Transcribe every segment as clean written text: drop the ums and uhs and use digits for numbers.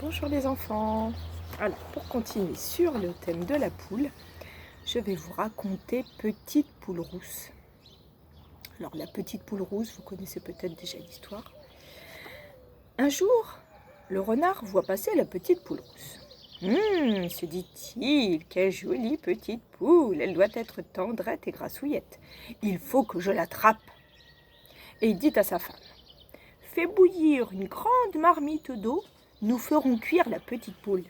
Bonjour les enfants. Alors, pour continuer sur le thème de la poule, je vais vous raconter Petite poule rousse. Alors, la petite poule rousse, vous connaissez peut-être déjà l'histoire. Un jour, le renard voit passer la petite poule rousse. Se dit-il, quelle jolie petite poule, elle doit être tendrette et grassouillette. Il faut que je l'attrape. Et il dit à sa femme, fais bouillir une grande marmite d'eau, nous ferons cuire la petite poule.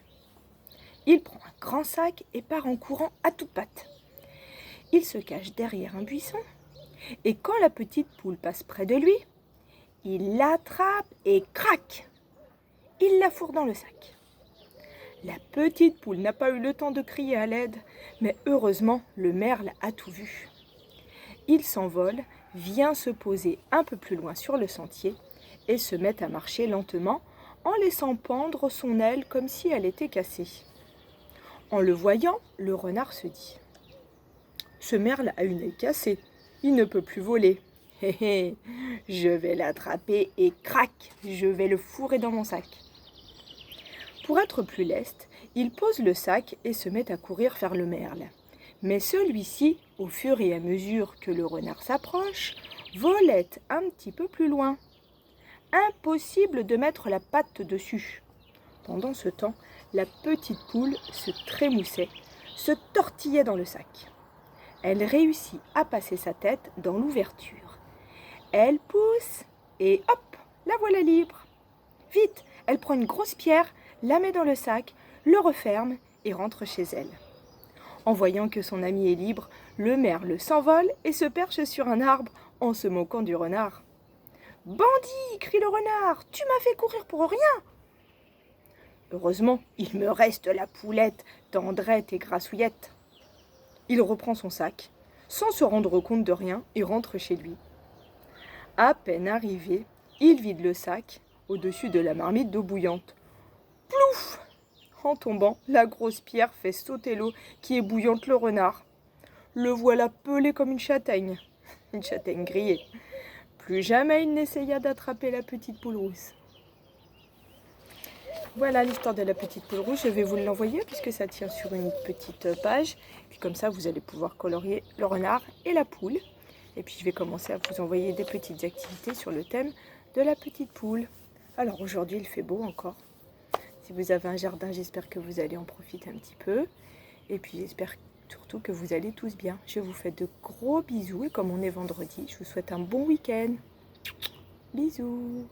Il prend un grand sac et part en courant à toutes pattes. Il se cache derrière un buisson et quand la petite poule passe près de lui, il l'attrape et crac, il la fourre dans le sac. La petite poule n'a pas eu le temps de crier à l'aide, mais heureusement le merle a tout vu. Il s'envole, vient se poser un peu plus loin sur le sentier et se met à marcher lentement en laissant pendre son aile comme si elle était cassée. En le voyant, le renard se dit « Ce merle a une aile cassée, il ne peut plus voler. Hé hé, je vais l'attraper et crac, je vais le fourrer dans mon sac. » Pour être plus leste, il pose le sac et se met à courir vers le merle. Mais celui-ci, au fur et à mesure que le renard s'approche, volette un petit peu plus loin. Impossible de mettre la patte dessus. Pendant ce temps, la petite poule se trémoussait, se tortillait dans le sac. Elle réussit à passer sa tête dans l'ouverture. Elle pousse et hop, la voilà libre. Vite, elle prend une grosse pierre, la met dans le sac, le referme et rentre chez elle. En voyant que son ami est libre, le merle s'envole et se perche sur un arbre en se moquant du renard. « Bandit !» crie le renard, « tu m'as fait courir pour rien !» Heureusement, il me reste la poulette, tendrette et grassouillette. Il reprend son sac, sans se rendre compte de rien, et rentre chez lui. À peine arrivé, il vide le sac au-dessus de la marmite d'eau bouillante. Plouf! En tombant, la grosse pierre fait sauter l'eau qui ébouillante le renard. Le voilà pelé comme une châtaigne grillée. Plus jamais il n'essaya d'attraper la petite poule rousse. Voilà l'histoire de la petite poule rouge, je vais vous l'envoyer puisque ça tient sur une petite page. Puis comme ça, vous allez pouvoir colorier le renard et la poule. Et puis je vais commencer à vous envoyer des petites activités sur le thème de la petite poule. Alors aujourd'hui, il fait beau encore. Si vous avez un jardin, j'espère que vous allez en profiter un petit peu. Et puis j'espère surtout que vous allez tous bien. Je vous fais de gros bisous et comme on est vendredi, je vous souhaite un bon week-end. Bisous.